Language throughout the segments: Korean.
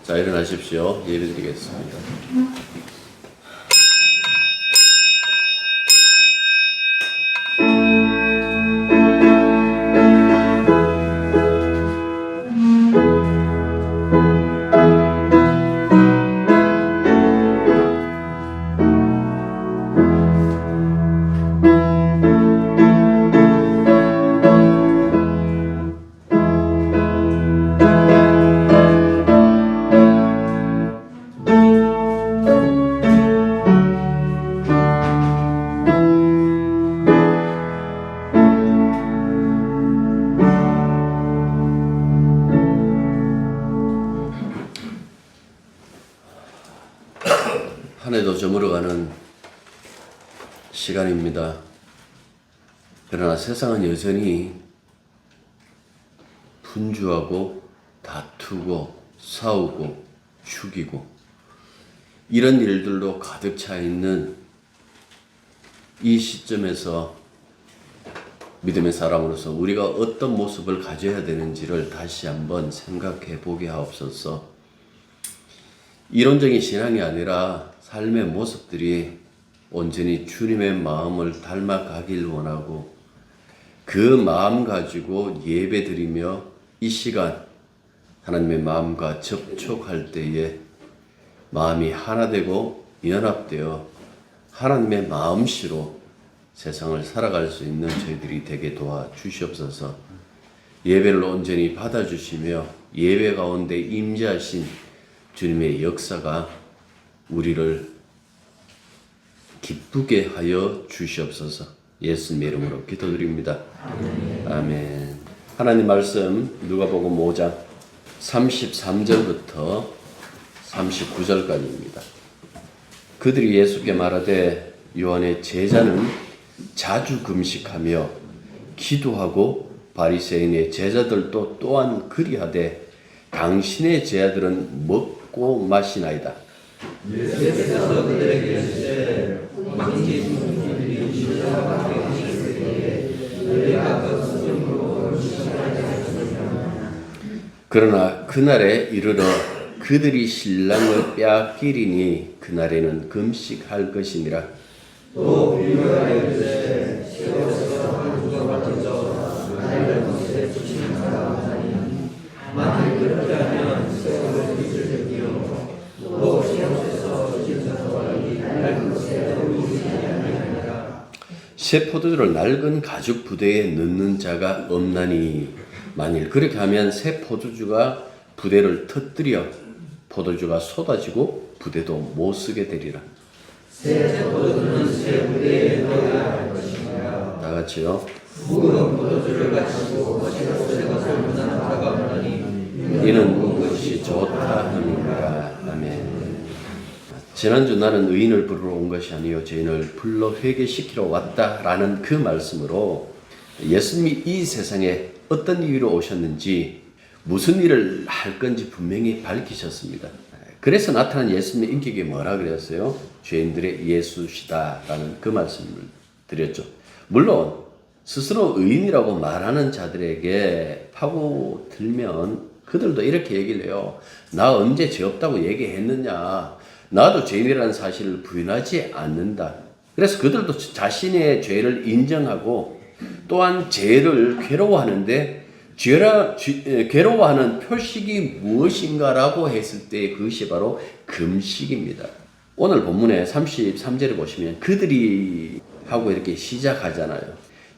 자, 일어나십시오. 예배드리겠습니다. 한 해도 저물어가는 시간입니다. 그러나 세상은 여전히 분주하고 다투고 싸우고 죽이고 이런 일들로 가득 차 있는 이 시점에서 믿음의 사람으로서 우리가 어떤 모습을 가져야 되는지를 다시 한번 생각해 보게 하옵소서. 이론적인 신앙이 아니라 삶의 모습들이 온전히 주님의 마음을 닮아가길 원하고 그 마음 가지고 예배드리며 이 시간 하나님의 마음과 접촉할 때에 마음이 하나 되고 연합되어 하나님의 마음씨로 세상을 살아갈 수 있는 저희들이 되게 도와주시옵소서. 예배를 온전히 받아주시며 예배 가운데 임재하신 주님의 역사가 우리를 기쁘게 하여 주시옵소서. 예수님의 이름으로 기도드립니다. 아멘. 하나님 말씀 누가복음 5장 33절부터 39절까지입니다. 그들이 예수께 말하되 요한의 제자는 자주 금식하며 기도하고 바리새인의 제자들도 또한 그리하되 당신의 제자들은 먹고 마시나이다. 예수께서 그들에게 이르시되 왕지 분들이 주자와 그러나 그날에 이르러 그들이 신랑을 빼앗기리니 그날에는 금식할 것이니라. 또 비유하여 시골에서 한 조각을 던져 나를 못에 붙이는 사람이 아니니 만일 그렇게 하면 세월을 빚을 지며 또 시골에서 빚을 사람이 낡은 것에 어울리지 아니하니라. 새 포도주를 낡은 가죽 부대에 넣는 자가 없나니 만일 그렇게 하면 새 포도주가 부대를 터뜨려 포도주가 쏟아지고 부대도 못 쓰게 되리라. 새 포도주는 새 부대에 넣어야 할 것이니라. 다 같이요. 묵은 포도주를 가지고 거시고 새 것을 무난 자가 없나니 이는 묵은 것이 좋다 함이니라. 아멘. 지난주 나는 의인을 부르러 온 것이 아니요 죄인을 불러 회개시키러 왔다라는 그 말씀으로 예수님이 이 세상에 어떤 이유로 오셨는지 무슨 일을 할 건지 분명히 밝히셨습니다. 그래서 나타난 예수님의 인격이 뭐라 그랬어요? 죄인들의 예수시다라는 그 말씀을 드렸죠. 물론 스스로 의인이라고 말하는 자들에게 파고들면 그들도 이렇게 얘기를 해요. 나 언제 죄 없다고 얘기했느냐. 나도 죄인이라는 사실을 부인하지 않는다. 그래서 그들도 자신의 죄를 인정하고 또한 죄를 괴로워하는데 괴로워하는 표식이 무엇인가라고 했을 때 그것이 바로 금식입니다. 오늘 본문의 33절에 보시면 그들이 하고 이렇게 시작하잖아요.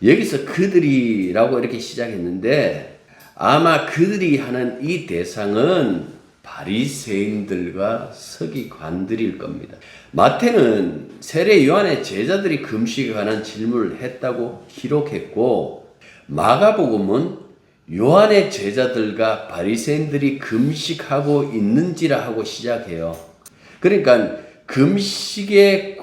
여기서 그들이라고 이렇게 시작했는데 아마 그들이 하는 이 대상은 바리새인들과 서기관들일 겁니다. 마태는 세례 요한의 제자들이 금식에 관한 질문을 했다고 기록했고 마가복음은 요한의 제자들과 바리새인들이 금식하고 있는지라 하고 시작해요. 그러니까 금식에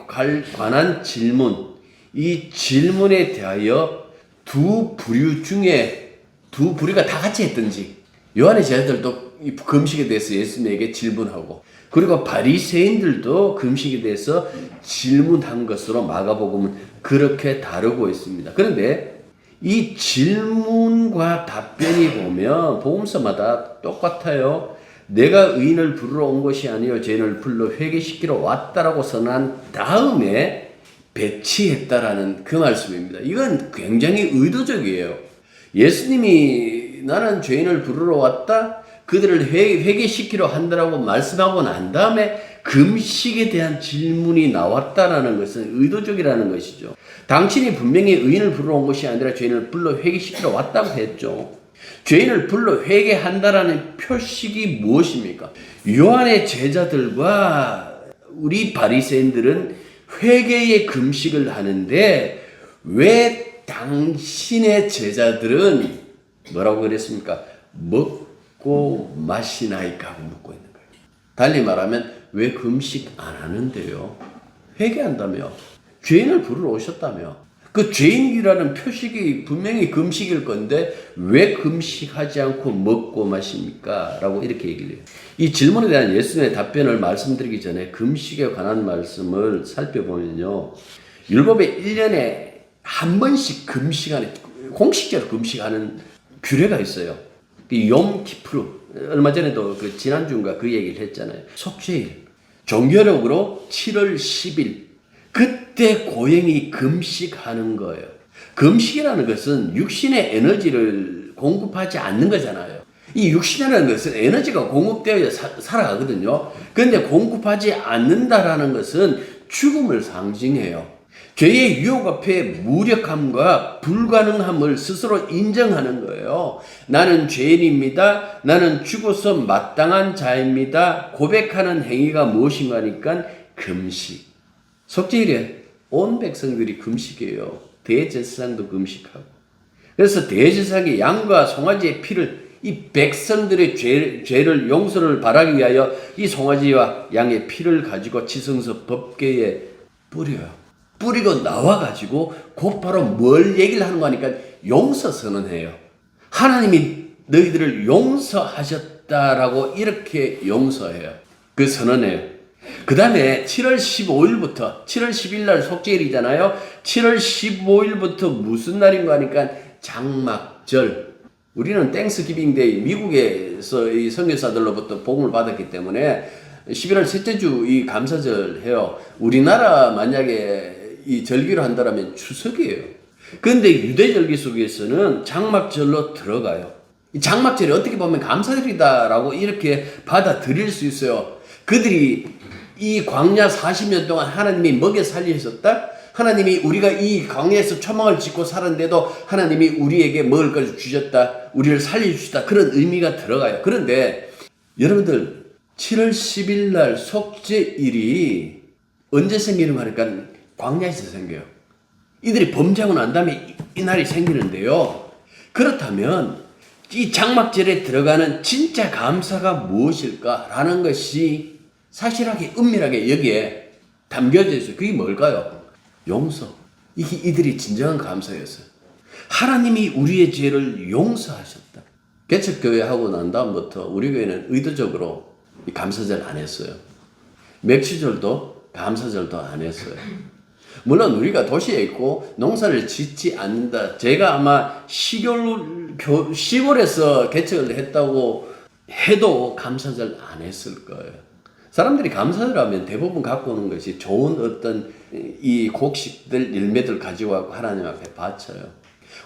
관한 질문, 이 질문에 대하여 두 부류 중에 두 부류가 다 같이 했든지 요한의 제자들도 이 금식에 대해서 예수님에게 질문하고 그리고 바리새인들도 금식에 대해서 질문한 것으로 마가복음은 그렇게 다루고 있습니다. 그런데 이 질문과 답변이 보면 복음서마다 똑같아요. 내가 의인을 부르러 온 것이 아니요 죄인을 불러 회개시키러 왔다라고 선언한 다음에 배치했다라는 그 말씀입니다. 이건 굉장히 의도적이에요. 예수님이 나는 죄인을 부르러 왔다, 그들을 회개시키려 한다라고 말씀하고 난 다음에 금식에 대한 질문이 나왔다라는 것은 의도적이라는 것이죠. 당신이 분명히 의인을 부르러 온 것이 아니라 죄인을 불러 회개시키러 왔다고 했죠. 죄인을 불러 회개한다라는 표식이 무엇입니까? 요한의 제자들과 우리 바리새인들은 회개의 금식을 하는데 왜 당신의 제자들은 뭐라고 그랬습니까? 먹고 마시나이까 하고 묻고 있는 거예요. 달리 말하면 왜 금식 안 하는데요? 회개한다며, 죄인을 부르러 오셨다며, 그 죄인이라는 표식이 분명히 금식일 건데 왜 금식하지 않고 먹고 마십니까? 라고 이렇게 얘기를 해요. 이 질문에 대한 예수님의 답변을 말씀드리기 전에 금식에 관한 말씀을 살펴보면요, 율법에 1년에 한 번씩 금식하는, 공식적으로 금식하는 규례가 있어요. 욤키푸르, 얼마 전에도 그 지난주인가 그 얘기를 했잖아요. 속죄일, 종교력으로 7월 10일, 그때 고행이 금식하는 거예요. 금식이라는 것은 육신의 에너지를 공급하지 않는 거잖아요. 이 육신이라는 것은 에너지가 공급되어 살아가거든요. 그런데 공급하지 않는다라는 것은 죽음을 상징해요. 죄의 유혹 앞에 무력함과 불가능함을 스스로 인정하는 거예요. 나는 죄인입니다. 나는 죽어서 마땅한 자입니다. 고백하는 행위가 무엇인가 하니까 금식. 속죄일에 온 백성들이 금식이에요. 대제사장도 금식하고. 그래서 대제사장이 양과 송아지의 피를, 이 백성들의 죄를 용서를 바라기 위하여 이 송아지와 양의 피를 가지고 지성소 법궤에 뿌려요. 뿌리고 나와가지고 곧바로 뭘 얘기를 하는 거 하니까 용서 선언해요. 하나님이 너희들을 용서하셨다라고 이렇게 용서해요. 그 선언해요. 그 다음에 7월 15일부터 7월 10일 날 속죄일이잖아요. 7월 15일부터 무슨 날인가 하니까 장막절. 우리는 땡스기빙데이, 미국에서 이 선교사들로부터 복음을 받았기 때문에 11월 셋째 주 이 감사절 해요. 우리나라 만약에 이 절기로 한다면 추석이에요. 그런데 유대절기 속에서는 장막절로 들어가요. 이 장막절이 어떻게 보면 감사절이다라고 이렇게 받아들일 수 있어요. 그들이 이 광야 40년 동안 하나님이 먹여 살리셨다. 하나님이 우리가 이 광야에서 초막을 짓고 살았는데도 하나님이 우리에게 먹을 것을 주셨다. 우리를 살려주셨다. 그런 의미가 들어가요. 그런데 여러분들 7월 10일 날 속죄일이 언제 생기는 거니까 광야에서 생겨요. 이들이 범죄하고 난 다음에 이 날이 생기는데요. 그렇다면 이 장막절에 들어가는 진짜 감사가 무엇일까라는 것이 사실하게 은밀하게 여기에 담겨져 있어요. 그게 뭘까요? 용서. 이게 이들이 진정한 감사였어요. 하나님이 우리의 죄를 용서하셨다. 개척교회 하고 난 다음부터 우리 교회는 의도적으로 이 감사절 안 했어요. 맥주절도 감사절도 안 했어요. 물론 우리가 도시에 있고 농사를 짓지 않는다. 제가 아마 시골에서 개척을 했다고 해도 감사절 안 했을 거예요. 사람들이 감사절 하면 대부분 갖고 오는 것이 좋은 어떤 이 곡식들, 열매들 가지고 와서 하나님 앞에 바쳐요.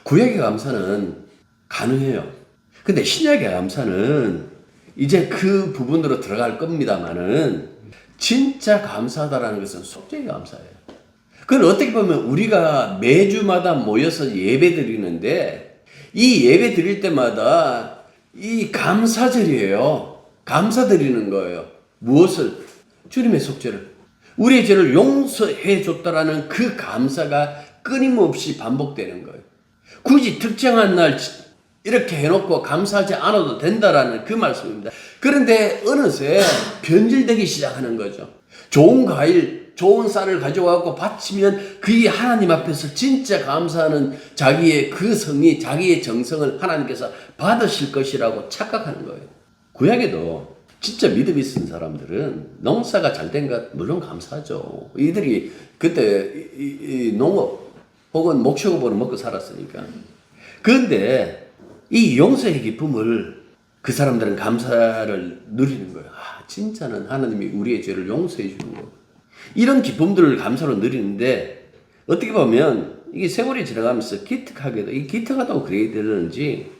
구약의 감사는 가능해요. 근데 신약의 감사는 이제 그 부분으로 들어갈 겁니다만은 진짜 감사하다라는 것은 속죄의 감사예요. 그건 어떻게 보면 우리가 매주마다 모여서 예배 드리는데 이 예배 드릴 때마다 이 감사절이에요. 감사 드리는 거예요. 무엇을? 주님의 속죄를. 우리의 죄를 용서해 줬다라는 그 감사가 끊임없이 반복되는 거예요. 굳이 특정한 날 이렇게 해놓고 감사하지 않아도 된다라는 그 말씀입니다. 그런데 어느새 변질되기 시작하는 거죠. 좋은 과일, 좋은 쌀을 가져와서 바치면 그게 하나님 앞에서 진짜 감사하는 자기의 그 성이, 자기의 정성을 하나님께서 받으실 것이라고 착각하는 거예요. 구약에도 진짜 믿음 있는 사람들은 농사가 잘 된 것 물론 감사하죠. 이들이 그때 이 농업 혹은 목축업으로 먹고 살았으니까. 그런데 이 용서의 기쁨을 그 사람들은 감사를 누리는 거예요. 아, 진짜는 하나님이 우리의 죄를 용서해 주는 거. 이런 기쁨들을 감사로 누리는데 어떻게 보면 이게 세월이 지나가면서 기특하게도 이 기특하다고 그래야 되는지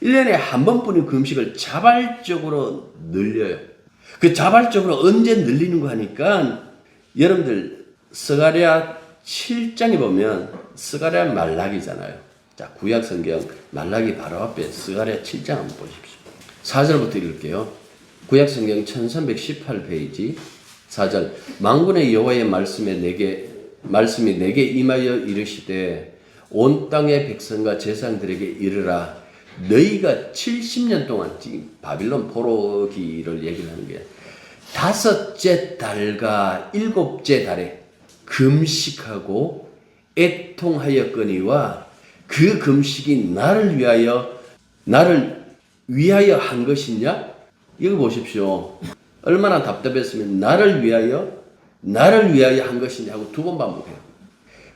1년에 한 번뿐인 그 음식을 자발적으로 늘려요. 그 자발적으로 언제 늘리는 거 하니까 여러분들 스가랴 7장에 보면 스가랴 말라기잖아요. 자, 구약 성경 말라기 바로 앞에 스가랴 7장 한번 보십시오. 4절부터 읽을게요. 구약 성경 1318페이지 4절. 만군의 여호와의 말씀이 내게 임하여 이르시되 온 땅의 백성과 제사장들에게 이르라. 너희가 70년 동안 바빌론 포로기를 얘기를 하는 게 5째 달과 7째 달에 금식하고 애통하였거니와 그 금식이 나를 위하여 한 것이냐? 이거 보십시오. 얼마나 답답했으면 나를 위하여 한 것이냐 하고 2번 반복해요.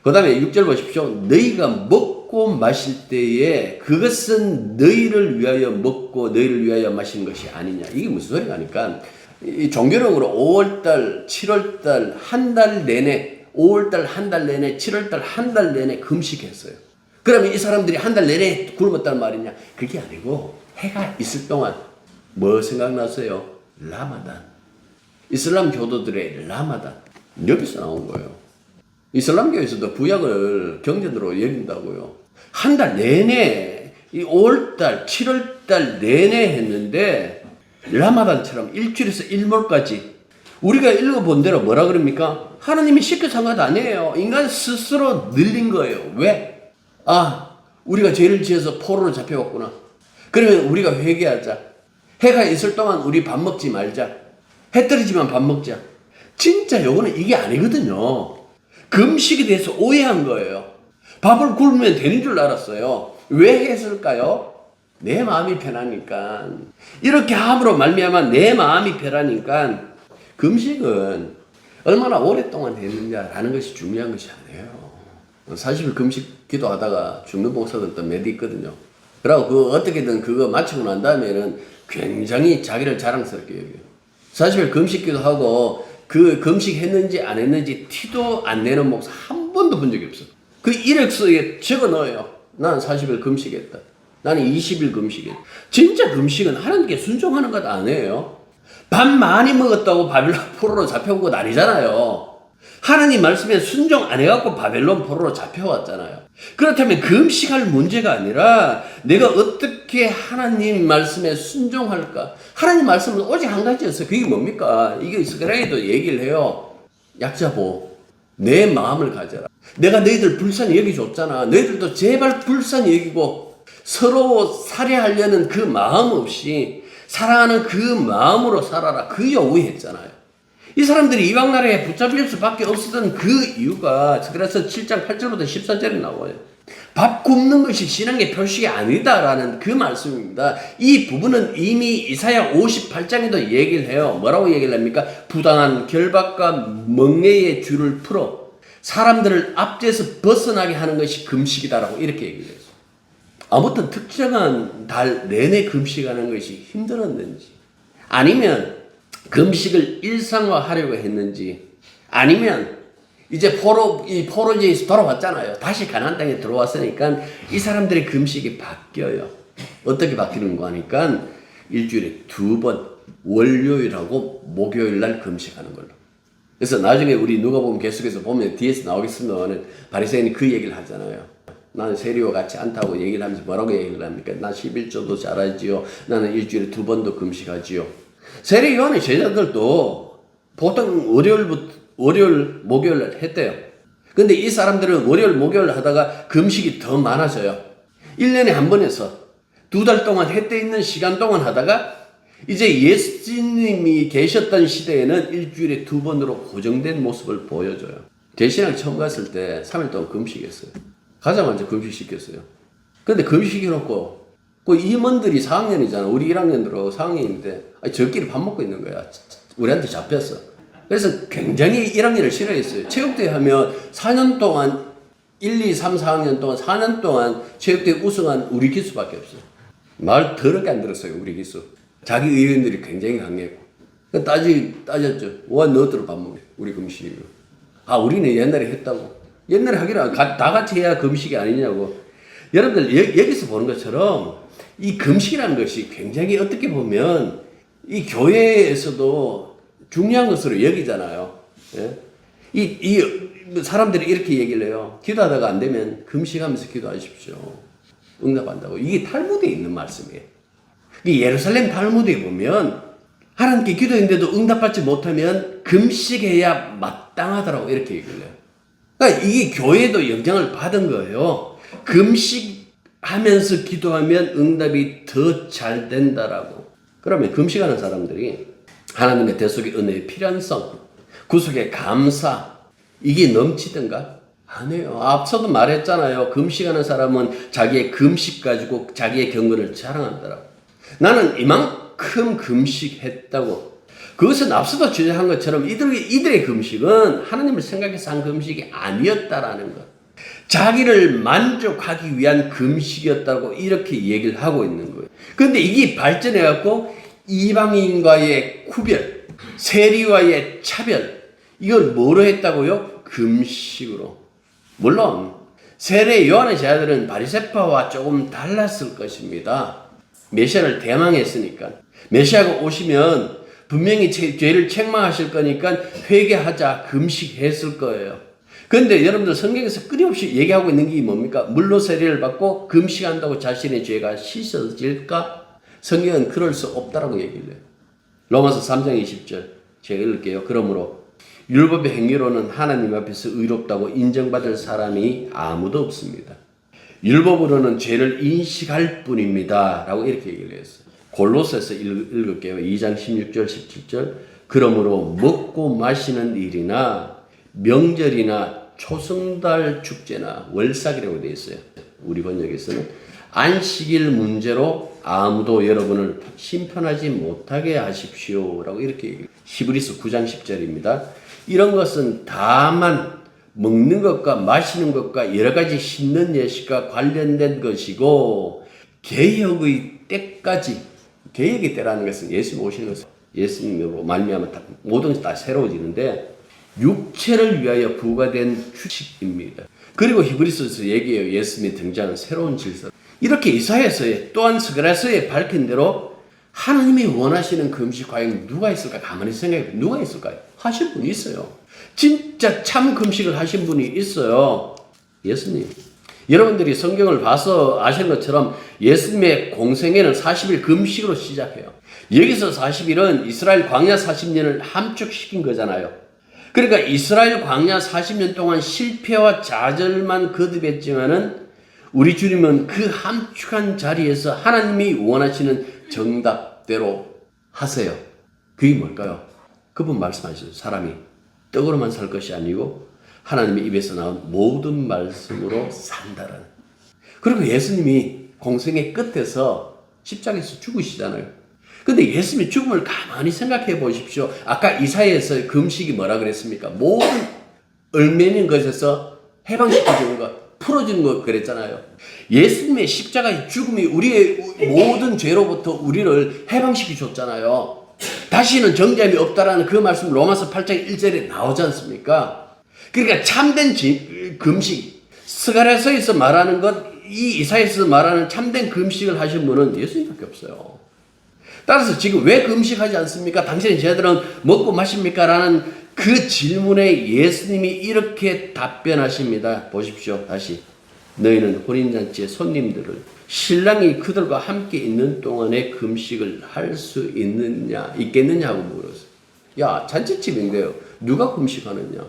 그 다음에 6절 보십시오. 너희가 먹고 마실 때에 그것은 너희를 위하여 먹고 너희를 위하여 마시는 것이 아니냐. 이게 무슨 소리가 하니까 이 종교령으로 5월달, 7월달 한 달 내내 5월달 한 달 내내 7월달 한 달 내내 금식했어요. 그러면 이 사람들이 한 달 내내 굶었단 말이냐? 그게 아니고 해가 있을 동안 뭐 생각났어요? 라마단. 이슬람 교도들의 라마단. 여기서 나온 거예요. 이슬람교에서도 구약을 경전으로 여긴다고요. 한 달 내내 이 5월달, 7월달 내내 했는데 라마단처럼 일주일에서 일몰까지 우리가 읽어본 대로 뭐라 그럽니까? 하나님이 시켜서 한 것 아니에요. 인간 스스로 늘린 거예요. 왜? 아, 우리가 죄를 지어서 포로로 잡혀왔구나. 그러면 우리가 회개하자. 해가 있을 동안 우리 밥 먹지 말자. 해 떨어지면 밥 먹자. 진짜 요거는 이게 아니거든요. 금식에 대해서 오해한 거예요. 밥을 굶으면 되는 줄 알았어요. 왜 했을까요? 내 마음이 편하니까. 이렇게 함으로 말미암아 내 마음이 편하니까 금식은 얼마나 오랫동안 했느냐라는 것이 중요한 것이 아니에요. 40일 금식 기도하다가 죽는 목사들도 몇 있거든요. 그리고 그 어떻게든 그거 마치고 난 다음에는 굉장히 자기를 자랑스럽게 여겨요. 40일 금식 기도하고 그 금식했는지 안 했는지 티도 안 내는 목사 한 번도 본 적이 없어. 그 이력서에 적어 넣어요. 난 40일 금식했다. 나는 20일 금식했다. 진짜 금식은 하나님께 순종하는 것 아니에요. 밥 많이 먹었다고 바빌론 포로로 잡혀온 것 아니잖아요. 하나님 말씀에 순종 안 해갖고 바벨론 포로로 잡혀왔잖아요. 그렇다면 금식할 문제가 아니라 내가 어떻게 하나님 말씀에 순종할까? 하나님 말씀은 오직 한 가지였어요. 그게 뭡니까? 이게 스가랴에도 얘기를 해요. 약자보, 내 마음을 가져라. 내가 너희들 불쌍히 여기줬잖아. 너희들도 제발 불쌍히 여기고 서로 살해하려는 그 마음 없이 사랑하는 그 마음으로 살아라. 그 요구했잖아요. 이 사람들이 이방 나라에 붙잡힐 수밖에 없었던 그 이유가 그래서 7장 8절부터 14절에 나와요. 밥 굶는 것이 신앙의 표식이 아니다라는 그 말씀입니다. 이 부분은 이미 이사야 58장에도 얘기를 해요. 뭐라고 얘기를 합니까? 부당한 결박과 멍에의 줄을 풀어 사람들을 압제해서 벗어나게 하는 것이 금식이다라고 이렇게 얘기를 했어요. 아무튼 특정한 달 내내 금식하는 것이 힘들었는지 아니면 금식을 일상화하려고 했는지 아니면 이제 포로지에서 돌아왔잖아요. 다시 가나안 땅에 들어왔으니까 이 사람들의 금식이 바뀌어요. 어떻게 바뀌는 거 하니까 일주일에 2번 월요일하고 목요일 날 금식하는 걸로. 그래서 나중에 우리 누가복음 계속해서 보면 뒤에서 나오겠으면 바리새인이 그 얘기를 하잖아요. 나는 세리와 같이 않다고 얘기를 하면서 뭐라고 얘기를 합니까? 나 11조도 잘하지요. 나는 일주일에 2번도 금식하지요. 세례 요한의 제자들도 보통 월요일, 목요일 날 했대요. 근데 이 사람들은 월요일, 목요일 하다가 금식이 더 많아져요. 1년에 한 번 해서 2달 동안 해 떠 있는 시간 동안 하다가 이제 예수님이 계셨던 시대에는 일주일에 2번으로 고정된 모습을 보여줘요. 제 신앙 처음 갔을 때 3일 동안 금식했어요. 가자마자 금식시켰어요. 근데 금식해놓고 그 임원들이 4학년이잖아. 우리 1학년들하고 4학년인데 저끼리 밥 먹고 있는 거야. 우리한테 잡혔어. 그래서 굉장히 1학년을 싫어했어요. 체육대회 하면 4년 동안 1, 2, 3, 4학년 동안 4년 동안 체육대회 우승한 우리 기수밖에 없어요. 말 더럽게 안 들었어요. 우리 기수. 자기 의견들이 굉장히 강했고. 따졌죠. 와, 너희들 밥 먹어. 우리 금식이로. 아, 우리는 옛날에 했다고. 옛날에 하기로 다 같이 해야 금식이 아니냐고. 여러분들 여기서 보는 것처럼 이 금식이라는 것이 굉장히 어떻게 보면 이 교회에서도 중요한 것으로 여기잖아요. 예? 이 사람들이 이렇게 얘기를 해요. 기도하다가 안 되면 금식하면서 기도하십시오. 응답한다고. 이게 탈무드에 있는 말씀이에요. 예루살렘 탈무드에 보면 하나님께 기도했는데도 응답받지 못하면 금식해야 마땅하다라고 이렇게 얘기를 해요. 그러니까 이게 교회도 영향을 받은 거예요. 금식하면서 기도하면 응답이 더 잘 된다라고. 그러면 금식하는 사람들이 하나님의 대속의 은혜의 필연성, 구속의 감사, 이게 넘치던가? 아니에요. 앞서도 말했잖아요. 금식하는 사람은 자기의 금식 가지고 자기의 경건을 자랑한다라고. 나는 이만큼 금식했다고. 그것은 앞서도 주장한 것처럼 이들의 금식은 하나님을 생각해서 한 금식이 아니었다라는 것. 자기를 만족하기 위한 금식이었다고 이렇게 얘기를 하고 있는 거예요. 그런데 이게 발전해갖고 이방인과의 구별, 세리와의 차별, 이걸 뭐로 했다고요? 금식으로. 물론 세례 요한의 제자들은 바리새파와 조금 달랐을 것입니다. 메시아를 대망했으니까. 메시아가 오시면 분명히 죄를 책망하실 거니까 회개하자, 금식했을 거예요. 그런데 여러분들 성경에서 끊임없이 얘기하고 있는 게 뭡니까? 물로 세례를 받고 금식한다고 자신의 죄가 씻어질까? 성경은 그럴 수 없다라고 얘기를 해요. 로마서 3장 20절 제가 읽을게요. 그러므로 율법의 행위로는 하나님 앞에서 의롭다고 인정받을 사람이 아무도 없습니다. 율법으로는 죄를 인식할 뿐입니다. 라고 이렇게 얘기를 했어요. 골로새서 읽을게요. 2장 16절 17절 그러므로 먹고 마시는 일이나 명절이나 초승달 축제나 월삭이라고 되어 있어요. 우리 번역에서는 안식일 문제로 아무도 여러분을 심판하지 못하게 하십시오. 라고 이렇게 얘기해요. 히브리서 9장 10절입니다. 이런 것은 다만 먹는 것과 마시는 것과 여러 가지 씻는 예식과 관련된 것이고 개혁의 때까지, 개혁의 때라는 것은 예수님 오시는 것은 예수님으로 말미암아 모든 것이 다 새로워지는데 육체를 위하여 부과된 규칙입니다. 그리고 히브리서에서 얘기해요. 예수님이 등장한 새로운 질서. 이렇게 이사야서에 또한 스가랴서에 밝힌 대로 하나님이 원하시는 금식 과연 누가 있을까? 가만히 생각해. 누가 있을까요? 하신 분이 있어요. 진짜 참 금식을 하신 분이 있어요. 예수님. 여러분들이 성경을 봐서 아시는 것처럼 예수님의 공생애는 40일 금식으로 시작해요. 여기서 40일은 이스라엘 광야 40년을 함축시킨 거잖아요. 그러니까 이스라엘 광야 40년 동안 실패와 좌절만 거듭했지만은 우리 주님은 그 함축한 자리에서 하나님이 원하시는 정답대로 하세요. 그게 뭘까요? 그분 말씀하셨어요. 사람이 떡으로만 살 것이 아니고 하나님의 입에서 나온 모든 말씀으로 산다라는. 그리고 예수님이 공생의 끝에서 십자가에서 죽으시잖아요. 근데 예수님의 죽음을 가만히 생각해 보십시오. 아까 이사야에서 금식이 뭐라 그랬습니까? 모든 얼매는 것에서 해방시켜주는 것, 풀어주는 것 그랬잖아요. 예수님의 십자가의 죽음이 우리의 모든 죄로부터 우리를 해방시켜 줬잖아요. 다시는 정죄함이 없다라는 그 말씀 로마서 8장 1절에 나오지 않습니까? 그러니까 참된 금식, 스가랴서에서 말하는 것, 이 이사야에서 말하는 참된 금식을 하신 분은 예수님밖에 없어요. 따라서 지금 왜 금식하지 않습니까? 당신의 제자들은 먹고 마십니까? 라는 그 질문에 예수님이 이렇게 답변하십니다. 보십시오. 다시. 너희는 혼인잔치의 손님들을 신랑이 그들과 함께 있는 동안에 금식을 할 수 있겠느냐 하고 물었어요. 야, 잔치집인데요. 누가 금식하느냐?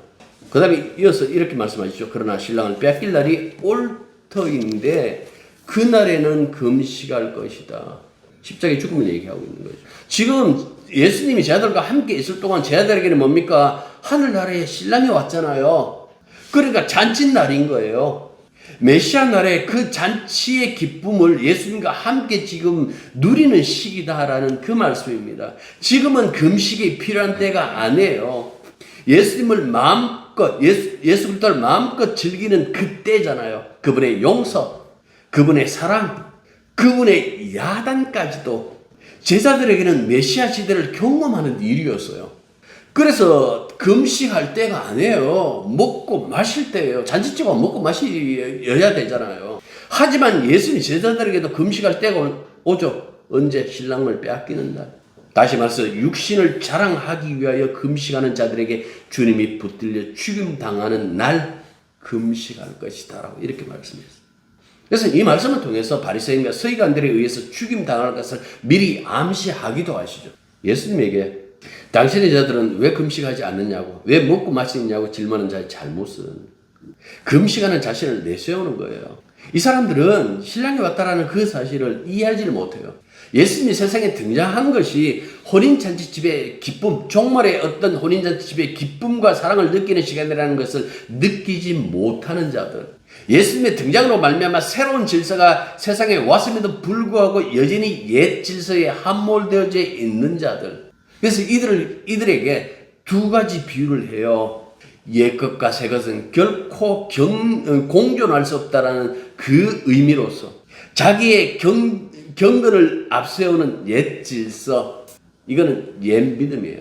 그 다음에 이어서 이렇게 말씀하시죠. 그러나 신랑을 뺏길 날이 올 터인데 그날에는 금식할 것이다. 십자가의 죽음을 얘기하고 있는 거죠. 지금 예수님이 제자들과 함께 있을 동안 제자들에게는 뭡니까? 하늘나라에 신랑이 왔잖아요. 그러니까 잔칫날인 거예요. 메시아 날에 그 잔치의 기쁨을 예수님과 함께 지금 누리는 시기다라는 그 말씀입니다. 지금은 금식이 필요한 때가 아니에요. 예수님을 마음껏, 예수 그리스도를 마음껏 즐기는 그때잖아요. 그분의 용서, 그분의 사랑, 그분의 야단까지도 제자들에게는 메시아 시대를 경험하는 일이었어요. 그래서 금식할 때가 아니에요. 먹고 마실 때예요. 잔치집은 먹고 마셔야 되잖아요. 하지만 예수님 제자들에게도 금식할 때가 오죠. 언제? 신랑을 빼앗기는 날. 다시 말해서 육신을 자랑하기 위하여 금식하는 자들에게 주님이 붙들려 죽임당하는 날 금식할 것이다 라고 이렇게 말씀했어요. 그래서 이 말씀을 통해서 바리새인과 서기관들에 의해서 죽임당할 것을 미리 암시하기도 하시죠. 예수님에게 당신의 자들은 왜 금식하지 않느냐고, 왜 먹고 마시느냐고 질문하는 자의 잘못은 금식하는 자신을 내세우는 거예요. 이 사람들은 신랑이 왔다라는 그 사실을 이해하지를 못해요. 예수님이 세상에 등장한 것이 혼인잔치집의 기쁨, 종말의 어떤 혼인잔치집의 기쁨과 사랑을 느끼는 시간이라는 것을 느끼지 못하는 자들, 예수님의 등장으로 말미암아 새로운 질서가 세상에 왔음에도 불구하고 여전히 옛 질서에 함몰되어져 있는 자들, 그래서 이들에게 두 가지 비유를 해요. 옛 것과 새 것은 결코 공존할 수 없다라는 그 의미로서 자기의 경건을 앞세우는 옛 질서, 이거는 옛 믿음이에요.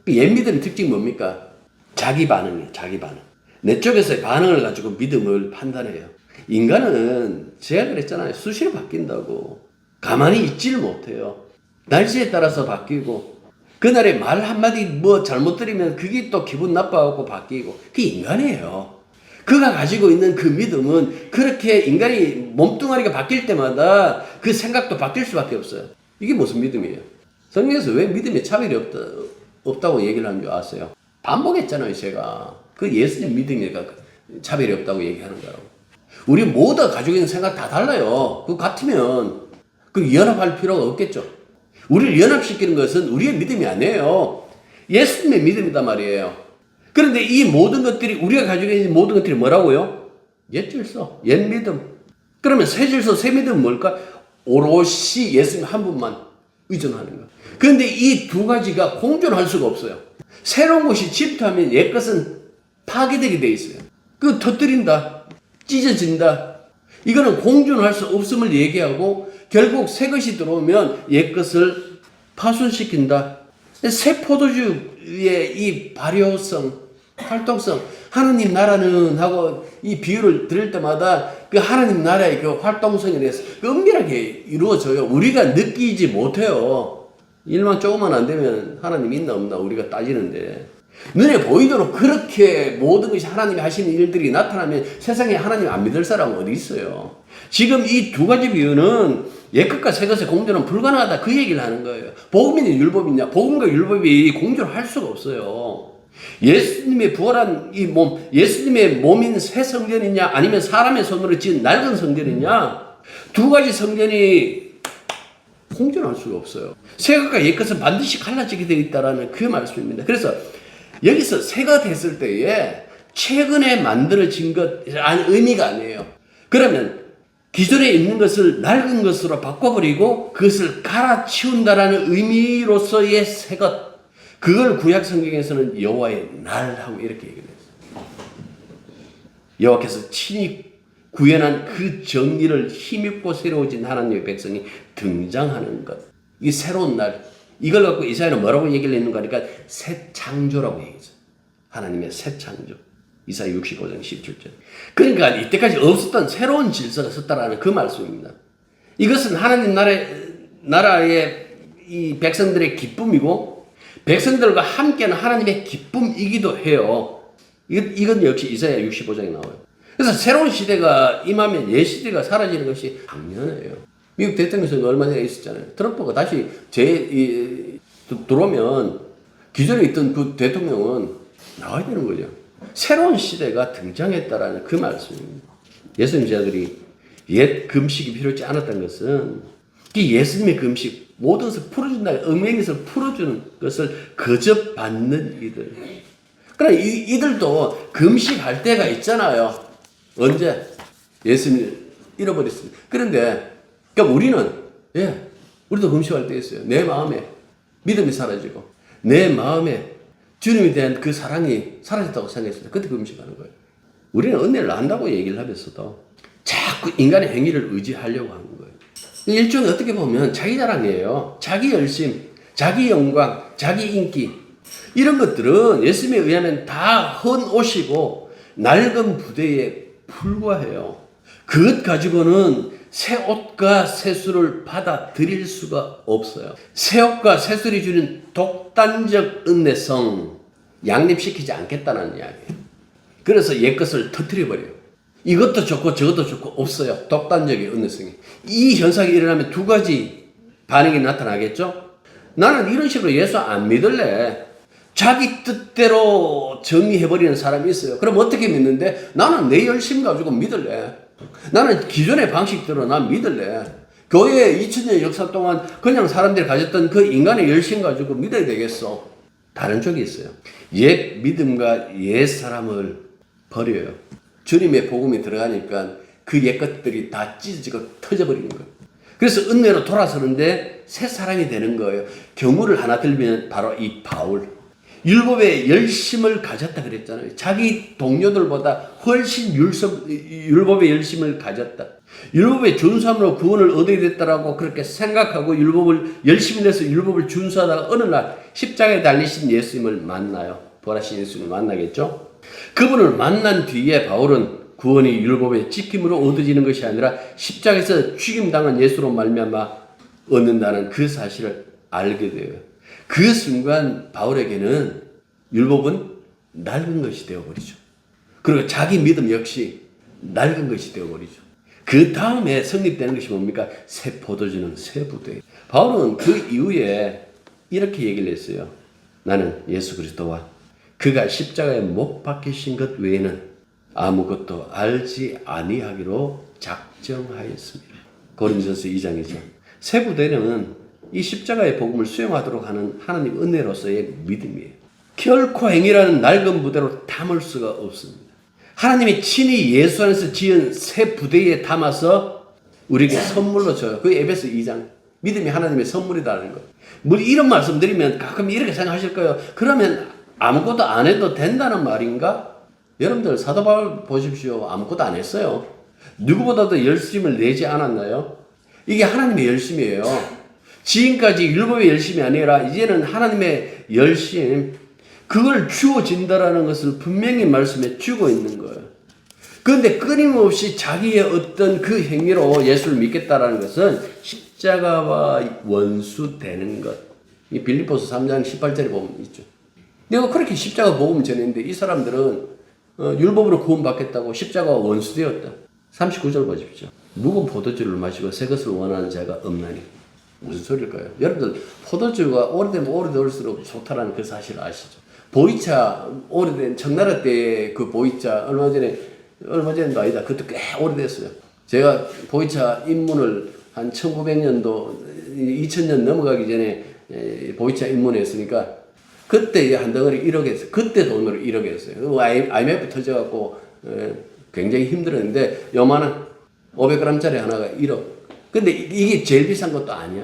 옛 믿음의 특징이 뭡니까? 자기 반응이에요. 자기 반응. 내 쪽에서의 반응을 가지고 믿음을 판단해요. 인간은 제가 그랬잖아요. 수시로 바뀐다고. 가만히 있지를 못해요. 날씨에 따라서 바뀌고, 그날에 말 한마디 뭐 잘못 들으면 그게 또 기분 나빠갖고 바뀌고, 그게 인간이에요. 그가 가지고 있는 그 믿음은 그렇게 인간이 몸뚱아리가 바뀔 때마다 그 생각도 바뀔 수밖에 없어요. 이게 무슨 믿음이에요? 성경에서 왜 믿음에 차별이 없다고 얘기를 하는 줄 아세요? 반복했잖아요, 제가. 그 예수님 믿음이니까 차별이 없다고 얘기하는 거라고. 우리 모두 가지고 있는 생각 다 달라요. 그거 같으면 그 연합할 필요가 없겠죠. 우리를 연합시키는 것은 우리의 믿음이 아니에요. 예수님의 믿음이단 말이에요. 그런데 이 모든 것들이, 우리가 가지고 있는 모든 것들이 뭐라고요? 옛 질서, 옛 믿음. 그러면 새 질서, 새 믿음은 뭘까? 오롯이 예수님 한 분만 의존하는 거. 그런데 이 두 가지가 공존할 수가 없어요. 새로운 것이 침투하면 옛 것은 파괴되게 돼 있어요. 그거 터뜨린다, 찢어진다. 이거는 공존할 수 없음을 얘기하고, 결국 새 것이 들어오면 옛 것을 파손시킨다. 새 포도주의 이 발효성, 활동성, 하나님 나라는 하고 이 비유를 들을 때마다 그 하나님 나라의 그 활동성에 대해서 은밀하게 이루어져요. 우리가 느끼지 못해요. 일만 조금만 안 되면 하나님 있나 없나 우리가 따지는데, 눈에 보이도록 그렇게 모든 것이 하나님이 하시는 일들이 나타나면 세상에 하나님 안 믿을 사람은 어디 있어요? 지금 이 두 가지 비유는 옛것과 새것의 공존은 불가능하다, 그 얘기를 하는 거예요. 복음이냐 율법이냐? 복음과 율법이 공존할 수가 없어요. 예수님의 부활한 이 몸, 예수님의 몸인 새 성전이냐 아니면 사람의 손으로 지은 낡은 성전이냐, 두 가지 성전이 공존할 수가 없어요. 새것과 옛것은 반드시 갈라지게 되어 있다는 그 말씀입니다. 그래서 여기서 새가 됐을 때에 최근에 만들어진 것 의미가 아니에요. 그러면 기존에 있는 것을 낡은 것으로 바꿔버리고 그것을 갈아치운다라는 의미로서의 새 것, 그걸 구약 성경에서는 여호와의 날하고 이렇게 얘기해요. 여호와께서 친히 구현한 그 정의를 힘입고 새로워진 하나님의 백성이 등장하는 것, 이 새로운 날, 이걸 갖고 이사야는 뭐라고 얘기를 했는가 하니까 새 창조라고 얘기했어요. 하나님의 새 창조. 이사야 65장 17절. 그러니까 이때까지 없었던 새로운 질서가 섰다라는 그 말씀입니다. 이것은 하나님 나라의 이 백성들의 기쁨이고, 백성들과 함께하는 하나님의 기쁨이기도 해요. 이건 역시 이사야 65장에 나와요. 그래서 새로운 시대가 임하면 옛 시대가 사라지는 것이 당연해요. 미국 대통령 선거 얼마 전에 있었잖아요. 트럼프가 다시 들어오면 기존에 있던 그 대통령은 나와야 되는 거죠. 새로운 시대가 등장했다라는 그 말씀입니다. 예수님 제자들이 옛 금식이 필요하지 않았다는 것은 이 예수님의 금식, 모든 것을 풀어준다, 엉망에서 풀어주는 것을 거저 받는 이들. 그러나 이들도 금식할 때가 있잖아요. 언제? 예수님을 잃어버렸습니다. 그런데 그러니까 우리도 금식할 때 있어요. 내 마음에 믿음이 사라지고 내 마음에 주님에 대한 그 사랑이 사라졌다고 생각했을 때 그때 금식하는 거예요. 우리는 은혜를 안다고 얘기를 하면서도 자꾸 인간의 행위를 의지하려고 하는 거예요. 일종의 어떻게 보면 자기 자랑이에요. 자기 열심, 자기 영광, 자기 인기. 이런 것들은 예수님에 의하면 다 헌 옷이고 낡은 부대에 불과해요. 그것 가지고는 새 옷과 세수를 받아들일 수가 없어요. 새 옷과 세수를 주는 독단적 은혜성, 양립시키지 않겠다는 이야기예요. 그래서 옛것을 터뜨려버려요. 이것도 좋고 저것도 좋고 없어요. 독단적인 은혜성이. 이 현상이 일어나면 두 가지 반응이 나타나겠죠. 나는 이런 식으로 예수 안 믿을래. 자기 뜻대로 정의해버리는 사람이 있어요. 그럼 어떻게 믿는데? 나는 내 열심 가지고 믿을래. 나는 기존의 방식대로 난 믿을래. 교회 2000년 역사 동안 그냥 사람들이 가졌던 그 인간의 열심 가지고 믿어야 되겠어. 다른 쪽이 있어요. 옛 믿음과 옛 사람을 버려요. 주님의 복음이 들어가니까 그 옛 것들이 다 찢어지고 터져버리는 거예요. 그래서 은혜로 돌아서는데 새 사람이 되는 거예요. 경우를 하나 들면 바로 이 바울. 율법의 열심을 가졌다 그랬잖아요. 자기 동료들보다 훨씬 율법의 열심을 가졌다. 율법의 준수함으로 구원을 얻어야 됐다라고 그렇게 생각하고 율법을 열심히 내서 율법을 준수하다가 어느 날 십자가에 달리신 예수님을 만나요. 부활하신 예수님을 만나겠죠. 그분을 만난 뒤에 바울은 구원이 율법의 지킴으로 얻어지는 것이 아니라 십자가에서 죽임당한 예수로 말미암아 얻는다는 그 사실을 알게 돼요. 그 순간 바울에게는 율법은 낡은 것이 되어버리죠. 그리고 자기 믿음 역시 낡은 것이 되어버리죠. 그 다음에 성립되는 것이 뭡니까? 새 포도주는 새 부대. 바울은 그 이후에 이렇게 얘기를 했어요. 나는 예수 그리스도와 그가 십자가에 못 박히신 것 외에는 아무것도 알지 아니하기로 작정하였습니다. 고린도전서 2장이죠. 새 부대는 이 십자가의 복음을 수용하도록 하는 하나님 은혜로서의 믿음이에요. 결코 행위라는 낡은 부대로 담을 수가 없습니다. 하나님이 친히 예수 안에서 지은 새 부대에 담아서 우리에게 선물로 줘요. 그 에베소 2장. 믿음이 하나님의 선물이라는 거. 뭐 이런 말씀 드리면 가끔 이렇게 생각하실 거예요. 그러면 아무것도 안 해도 된다는 말인가? 여러분들 사도 바울 보십시오. 아무것도 안 했어요. 누구보다도 열심을 내지 않았나요? 이게 하나님의 열심이에요. 지금까지 율법의 열심이 아니라 이제는 하나님의 열심, 그걸 주어진다라는 것을 분명히 말씀해 주고 있는 거예요. 그런데 끊임없이 자기의 어떤 그 행위로 예수를 믿겠다라는 것은 십자가와 원수되는 것. 이 빌립보서 3장 18절에 보면 있죠. 내가 그렇게 십자가 복음을 전했는데 이 사람들은 율법으로 구원받겠다고 십자가와 원수되었다. 39절 보십시오. 묵은 포도주를 마시고 새 것을 원하는 자가 없나니. 무슨 소리일까요? 여러분들 포도주가 오래되면 오래될수록 좋다라는 그 사실을 아시죠? 보이차 오래된 청나라 때 그 보이차 얼마 전에도 아니다. 그것도 꽤 오래됐어요. 제가 보이차 입문을 한 1900년도 2000년 넘어가기 전에 보이차 입문했으니까 그때 한 덩어리 1억 했어요. 그때 돈으로 1억 했어요. IMF 터져갖고 굉장히 힘들었는데 요만한 500g짜리 하나가 1억. 근데 이게 제일 비싼 것도 아니야.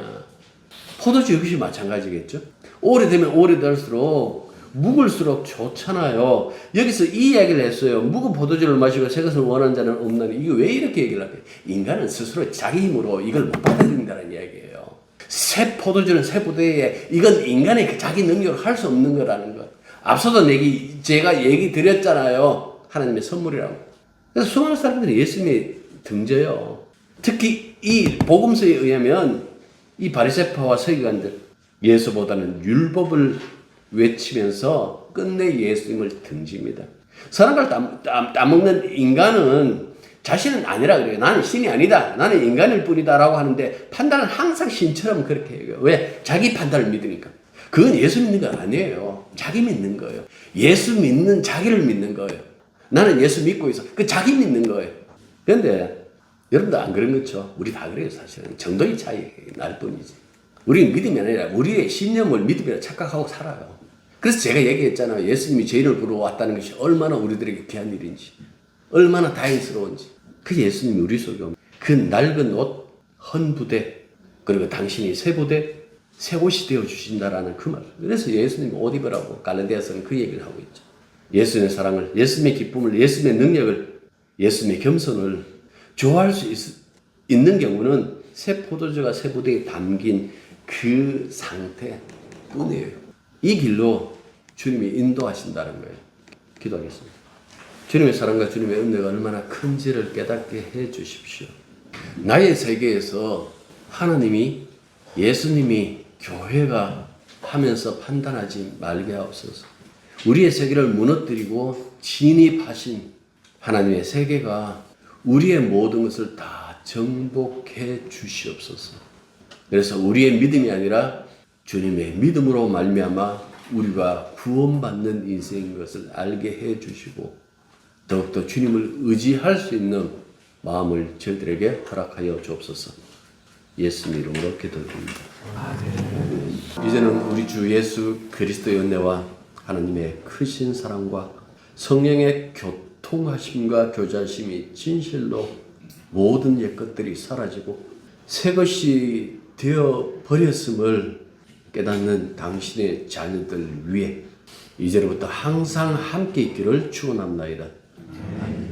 포도주 역시 마찬가지겠죠. 오래되면 오래될수록 묵을수록 좋잖아요. 여기서 이 이야기를 했어요. 묵은 포도주를 마시고 새 것을 원하는 자는 없나니. 이거 왜 이렇게 얘기를 할까요? 인간은 스스로 자기 힘으로 이걸 못 받아들인다는 이야기예요. 새 포도주는 새 부대에 이건 인간의 자기 능력으로 할 수 없는 거라는 것. 앞서도 제가 얘기 드렸잖아요. 하나님의 선물이라고. 그래서 수많은 사람들이 예수님이 등져요. 특히 이 복음서에 의하면 이 바리새파와 서기관들 예수보다는 율법을 외치면서 끝내 예수님을 등집니다. 선악을 따먹는 인간은 자신은 아니라 그래요. 나는 신이 아니다. 나는 인간일 뿐이다 라고 하는데 판단은 항상 신처럼 그렇게 해요. 왜? 자기 판단을 믿으니까. 그건 예수 믿는 거 아니에요. 자기 믿는 거예요. 예수 믿는 자기를 믿는 거예요. 나는 예수 믿고 있어. 그 자기 믿는 거예요. 그런데 여러분도 안 그런 거죠? 우리 다 그래요, 사실은. 정도의 차이 날 뿐이지. 우리는 믿음이 아니라 우리의 신념을 믿음이라 착각하고 살아요. 그래서 제가 얘기했잖아요. 예수님이 죄인을 부르러 왔다는 것이 얼마나 우리들에게 귀한 일인지, 얼마나 다행스러운지. 그 예수님이 우리 속에 오면 그 낡은 옷, 헌 부대, 그리고 당신이 새 부대, 새 옷이 되어 주신다라는 그 말. 그래서 예수님이 옷 입으라고 갈라디아서는 그 얘기를 하고 있죠. 예수님의 사랑을, 예수님의 기쁨을, 예수님의 능력을, 예수님의 겸손을 좋아할 수 있는 경우는 새 포도주가 새 부대에 담긴 그 상태뿐이에요. 이 길로 주님이 인도하신다는 거예요. 기도하겠습니다. 주님의 사랑과 주님의 은혜가 얼마나 큰지를 깨닫게 해 주십시오. 나의 세계에서 하나님이, 예수님이, 교회가 하면서 판단하지 말게 하옵소서. 우리의 세계를 무너뜨리고 진입하신 하나님의 세계가 우리의 모든 것을 다 정복해 주시옵소서. 그래서 우리의 믿음이 아니라 주님의 믿음으로 말미암아 우리가 구원받는 인생인 것을 알게 해 주시고 더욱더 주님을 의지할 수 있는 마음을 저희들에게 허락하여 주옵소서. 예수님 이름으로 기도드립니다. 이제는 우리 주 예수 그리스도의 은혜와 하나님의 크신 사랑과 성령의 교통하심과 교제하심이 진실로 모든 옛것들이 사라지고 새 것이 되어 버렸음을 깨닫는 당신의 자녀들 위해 이제로부터 항상 함께 있기를 축원합니다. 아멘.